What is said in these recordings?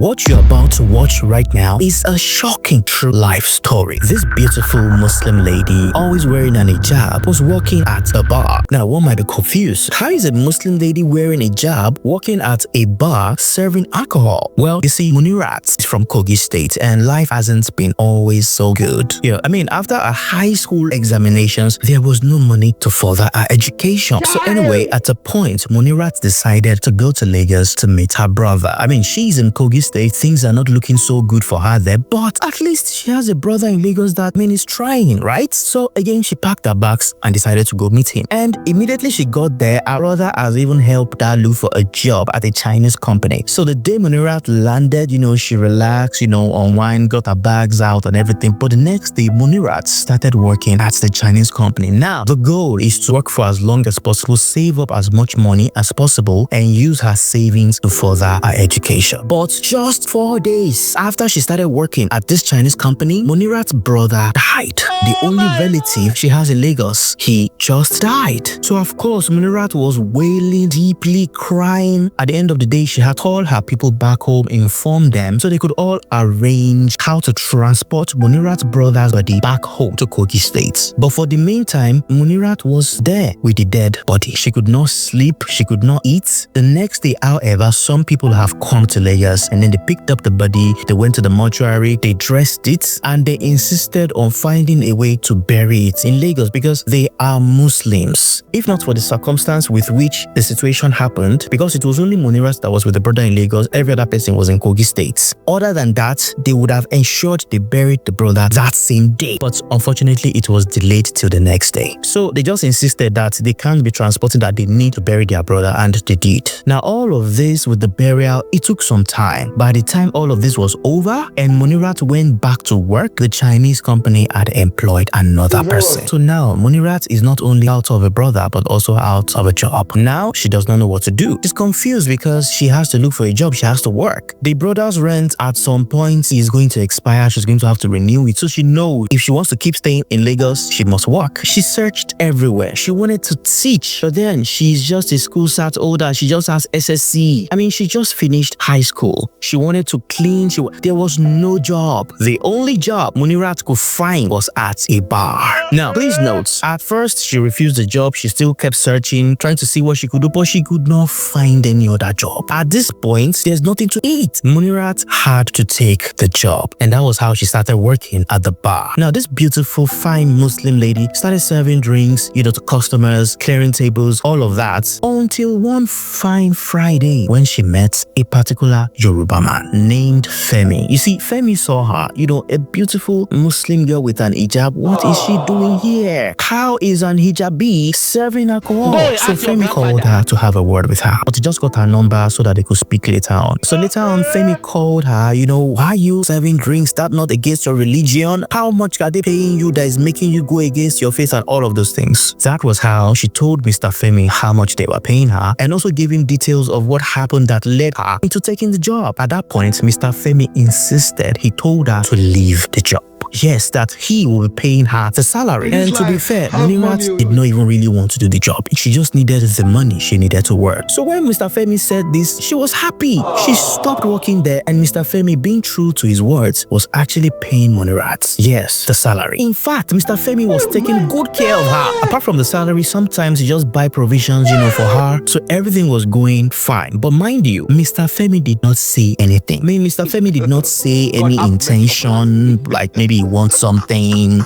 What you're about to watch right now is a shocking true life story. This beautiful Muslim lady, always wearing an hijab, was working at a bar. Now, one might be confused. How is a Muslim lady wearing a hijab working at a bar serving alcohol? Well, you see, Munirat is from Kogi State and life hasn't been always so good. Yeah, I mean, after a high school examinations, there was no money to further her education. So anyway, at a point, Munirat decided to go to Lagos to meet her brother. I mean, she's in Kogi State, things are not looking so good for her there, but at least she has a brother in Lagos that is trying, right? So again, she packed her bags and decided to go meet him. And immediately she got there, her brother has even helped her look for a job at a Chinese company. So the day Munirat landed, she relaxed, unwind, got her bags out and everything. But the next day, Munirat started working at the Chinese company. Now, the goal is to work for as long as possible, save up as much money as possible, and use her savings to further her education. But just 4 days after she started working at this Chinese company, Munirat's brother died. The only relative she has in Lagos, he just died. So of course, Munirat was wailing, deeply crying. At the end of the day, she had called her people back home, informed them so they could all arrange how to transport Munirat's brother's body back home to Kogi State. But for the meantime, Munirat was there with the dead body. She could not sleep, she could not eat. The next day, however, some people have come to Lagos and then they picked up the body, they went to the mortuary, they dressed it, and they insisted on finding a way to bury it in Lagos because they are Muslims. If not for the circumstance with which the situation happened, because it was only Munirat that was with the brother in Lagos, every other person was in Kogi State. Other than that, they would have ensured they buried the brother that same day. But unfortunately, it was delayed till the next day. So they just insisted that they can't be transporting, that they need to bury their brother, and they did. Now, all of this with the burial, it took some time. By the time all of this was over and Munirat went back to work, the Chinese company had employed another person. So now Munirat is not only out of a brother but also out of a job. Now she does not know what to do. She's confused because she has to look for a job, she has to work. The brother's rent at some point is going to expire, she's going to have to renew it. So she knows if she wants to keep staying in Lagos, she must work. She searched everywhere. She wanted to teach, but then she's just a school sat older. She just has SSC. I mean, she just finished high school. She wanted to clean. There was no job. The only job Munirat could find was at a bar. Now, please note, at first she refused the job. She still kept searching, trying to see what she could do, but she could not find any other job. At this point, there's nothing to eat. Munirat had to take the job, and that was how she started working at the bar. Now, this beautiful, fine Muslim lady started serving drinks, to customers, clearing tables, all of that, until one fine Friday when she met a particular Yoruba man named Femi. You see, Femi saw her, a beautiful Muslim girl with an hijab. What is she doing here? How is an hijabi serving alcohol? So Femi called her to have a word with her, but he just got her number so that they could speak later on. So later on, Femi called her, why are you serving drinks? That not against your religion? How much are they paying you that is making you go against your faith and all of those things? That was how she told Mr. Femi how much they were paying her and also gave him details of what happened that led her into taking the job. At that point, Mr. Femi insisted. He told her to leave the job. Yes, that he will be paying her the salary. And to be fair, Munirat did not even really want to do the job. She just needed the money she needed to work. So when Mr. Femi said this, she was happy. She stopped working there, and Mr. Femi, being true to his words, was actually paying Munirat, yes, the salary. In fact, Mr. Femi was taking good care of her. Apart from the salary, sometimes he just buy provisions, for her. So everything was going fine. But mind you, Mr. Femi did not say anything. I mean, Mr. Femi did not say any intention, like maybe he wants something.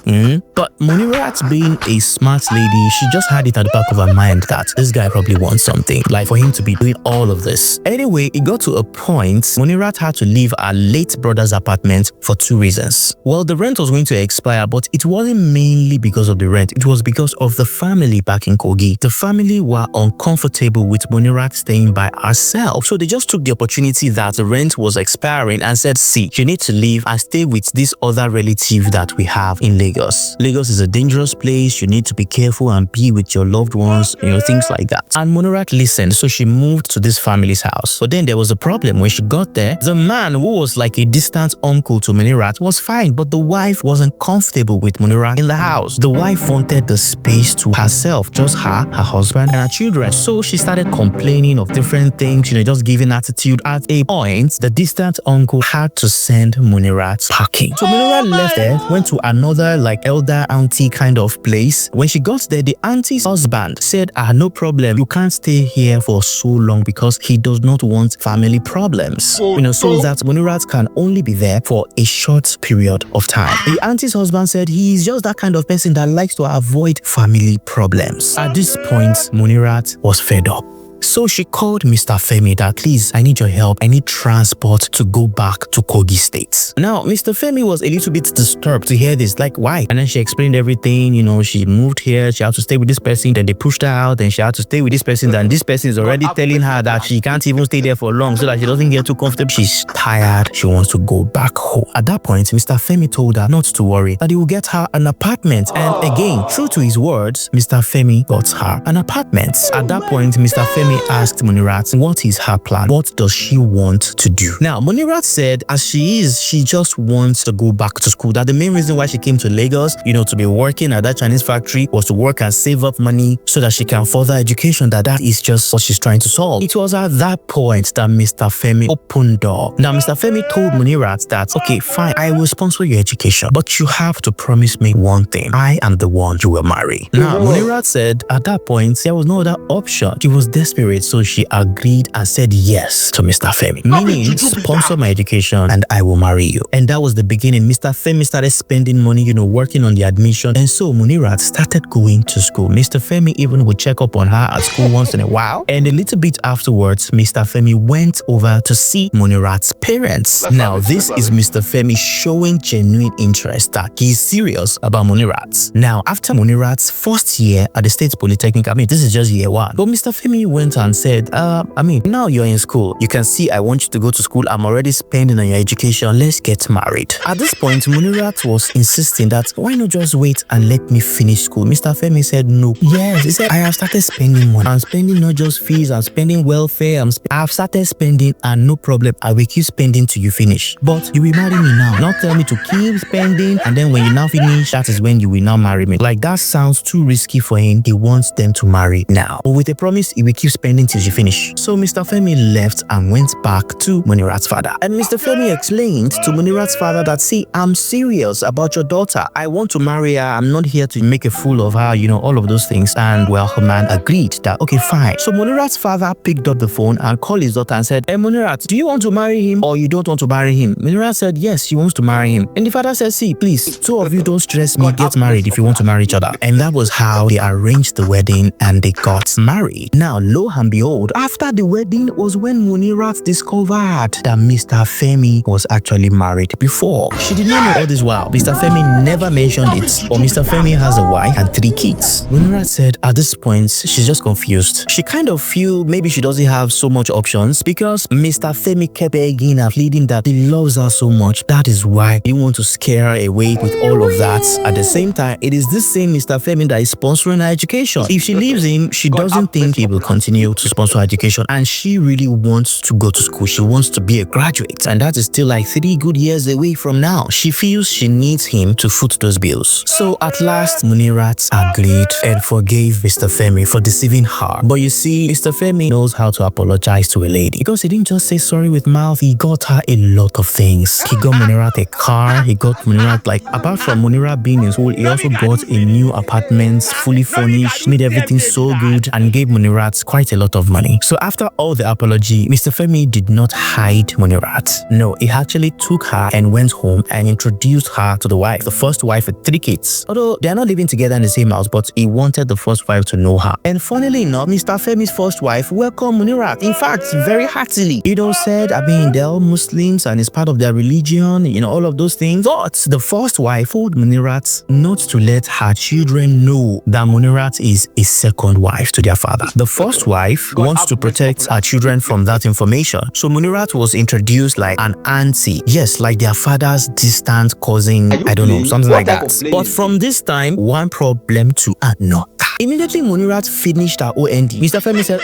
But Munirat, being a smart lady, she just had it at the back of her mind that this guy probably wants something, like for him to be doing all of this. Anyway, it got to a point Munirat had to leave her late brother's apartment for 2 reasons. Well, the rent was going to expire, but it wasn't mainly because of the rent. It was because of the family back in Kogi. The family were uncomfortable with Munirat staying by herself, so they just took the opportunity that the rent was expiring and said, see, you need to leave and stay with this other relative sensitive that we have in Lagos. Lagos is a dangerous place. You need to be careful and be with your loved ones, things like that. And Munirat listened, so she moved to this family's house. But then there was a problem. When she got there, the man who was like a distant uncle to Munirat was fine, but the wife wasn't comfortable with Munirat in the house. The wife wanted the space to herself, just her husband, and her children. So she started complaining of different things, just giving attitude. At a point, the distant uncle had to send Munirat packing. So Munirat left there, went to another like elder auntie kind of place. When she got there, the auntie's husband said, no problem, you can't stay here for so long because he does not want family problems. So that Munirat can only be there for a short period of time. The auntie's husband said he's just that kind of person that likes to avoid family problems. At this point, Munirat was fed up. So she called Mr. Femi that, please, I need your help. I need transport to go back to Kogi State. Now, Mr. Femi was a little bit disturbed to hear this, like, why? And then she explained everything, she moved here, she had to stay with this person, then they pushed her out, then she had to stay with this person, then this person is already telling her that she can't even stay there for long so that she doesn't get too comfortable. She's tired, she wants to go back home. At that point, Mr. Femi told her not to worry, that he will get her an apartment. And again, true to his words, Mr. Femi got her an apartment. At that point, Mr. Femi asked Munirat what is her plan, what does she want to do. Now Munirat said as she just wants to go back to school, that the main reason why she came to Lagos to be working at that Chinese factory was to work and save up money so that she can further education, that is just what she's trying to solve. It was at that point that Mr. Femi opened door. Now Mr. Femi told Munirat that, okay, fine, I will sponsor your education, but you have to promise me one thing: I am the one you will marry. Now Munirat said at that point there was no other option. She was desperate, so she agreed and said yes to Mr. Femi, meaning sponsor my education and I will marry you. And that was the beginning. Mr. Femi started spending money, working on the admission, and so Munirat started going to school. Mr. Femi even would check up on her at school once in a while, and a little bit afterwards, Mr. Femi went over to see Munirat's parents. Now this is Mr. Femi showing genuine interest, that he's serious about Munirat. Now after Munirat's first year at the State Polytechnic, this is just year one, but Mr. Femi went and said, now you're in school, you can see I want you to go to school, I'm already spending on your education, let's get married. At this point, Munirat was insisting that why not just wait and let me finish school. Mr. Femi said no. Yes, he said, I have started spending money. I'm spending not just fees, I'm spending welfare, I've started spending, and no problem, I will keep spending till you finish. But you will marry me now, not tell me to keep spending and then when you now finish, that is when you will now marry me. Like, that sounds too risky for him. He wants them to marry now, but with a promise he will keep spending till she finish. So Mr. Femi left and went back to Munirat's father. And Mr. Femi explained to Munirat's father that, see, I'm serious about your daughter. I want to marry her. I'm not here to make a fool of her, all of those things. And well, her man agreed that, okay, fine. So Munirat's father picked up the phone and called his daughter and said, hey, Munirat, do you want to marry him or you don't want to marry him? Munirat said, yes, she wants to marry him. And the father said, see, please, two of you don't stress me, get married if you want to marry each other. And that was how they arranged the wedding and they got married. Now, lo and behold, after the wedding was when Munirat discovered that Mr. Femi was actually married before. She did not know all this while. Mr. Femi never mentioned it, but Mr. Femi has a wife and 3 kids. Munirat said at this point, she's just confused. She kind of feel maybe she doesn't have so much options because Mr. Femi kept begging and pleading that he loves her so much. That is why he wants to scare her away with all of that. At the same time, it is this same Mr. Femi that is sponsoring her education. If she leaves him, she doesn't think he will continue to sponsor her education, and she really wants to go to school. She wants to be a graduate, and that is still like 3 good years away from now. She feels she needs him to foot those bills. So at last, Munirat agreed and forgave Mr. Femi for deceiving her. But you see, Mr. Femi knows how to apologize to a lady, because he didn't just say sorry with mouth, he got her a lot of things. He got Munirat a car, he got Munirat, like, apart from Munirat being in school, he also got a new apartment, fully furnished, made everything so good, and gave Munirat quite a lot of money. So after all the apology, Mr. Femi did not hide Munirat. No, he actually took her and went home and introduced her to the wife, the first wife with 3 kids. Although they are not living together in the same house, but he wanted the first wife to know her. And funnily enough, Mr. Femi's first wife welcomed Munirat. In fact, very heartily. Said, they're all Muslims and it's part of their religion, all of those things. But the first wife told Munirat not to let her children know that Munirat is a second wife to their father. The first wife wants to protect her children from that information. So Munirat was introduced like an auntie. Yes, like their father's distant cousin, I don't know, something like that. But from this time, one problem to another. Immediately Munirat finished her OND. Mr. Femi said,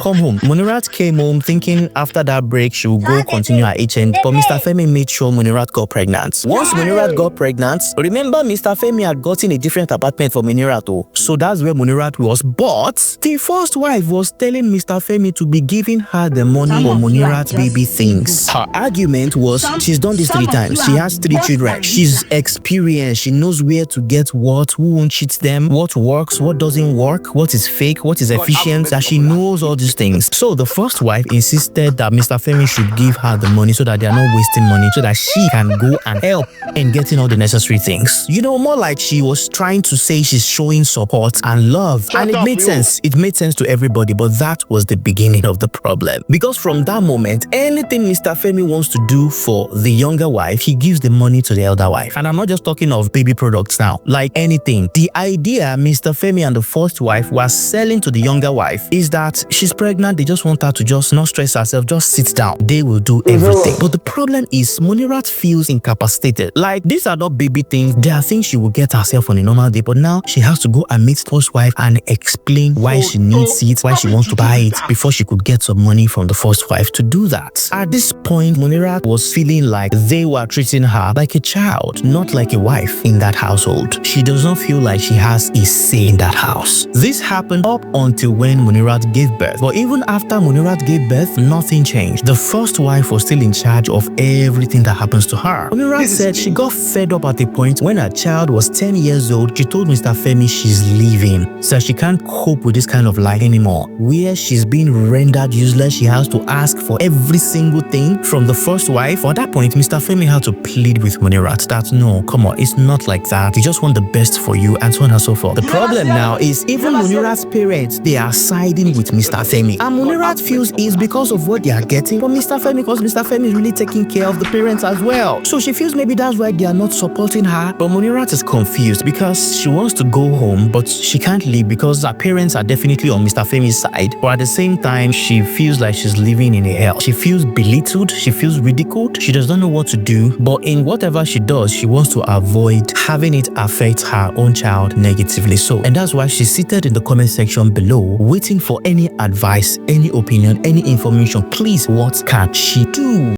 come home. Munirat came home thinking after that break she would go continue her HND. But Mr. Femi made sure Munirat got pregnant. Once Munirat got pregnant, remember Mr. Femi had gotten a different apartment for Munirat. So that's where Munirat was. But the first wife was telling Mr. Femi to be giving her the money for Munirat's baby things. Her argument was she's done this 3 times. She has 3 children. She's experienced. She knows where to get what, who won't cheat them, what works, what doesn't work, what is fake, what is efficient, that she knows all these things. So the first wife insisted that Mr. Femi should give her the money so that they are not wasting money, so that she can go and help in getting all the necessary things. You know, more like she was trying to say she's showing support and love. And it made sense. It made sense to everybody, but that was the beginning of the problem. Because from that moment, anything Mr. Femi wants to do for the younger wife, he gives the money to the elder wife. And I'm not just talking of baby products now, like anything. The idea Mr. Femi and the first wife was selling to the younger wife is that she's pregnant, they just want her to just not stress herself, just sit down. They will do everything. But the problem is Munirat feels incapacitated. Like, these are not baby things. There are things she will get herself on a normal day, but now she has to go and meet first wife and explain why she needs it, why she wants to buy it before she could get some money from the first wife to do that. At this point, Munirat was feeling like they were treating her like a child, not like a wife in that household. She does not feel like she has a say in that house. This happened up until when Munirat gave birth. But even after Munirat gave birth, nothing changed. The first wife was still in charge of everything that happens to her. Munirat said she got fed up at a point when her child was 10 years old. She told Mr. Femi she's leaving, so she can't cope with this kind of life anymore. Where she's being rendered useless, she has to ask for every single thing from the first wife. At that point, Mr. Femi had to plead with Munirat that no, come on, it's not like that. We just want the best for you, and so on and so forth. The problem now is even Munirat's parents, they are siding with Mr. Femi. And Munirat feels it's because of what they are getting from Mr. Femi, because Mr. Femi is really taking care of the parents as well. So she feels maybe that's why they are not supporting her. But Munirat is confused because she wants to go home, but she can't leave because her parents are definitely on Mr. Femi's side. But at the same time, she feels like she's living in a hell. She feels belittled. She feels ridiculed. She does not know what to do. But in whatever she does, she wants to avoid having it affect her own child negatively. So, and that's why she's seated in the comment section below, waiting for any advice, any opinion, any information. Please, what can she do?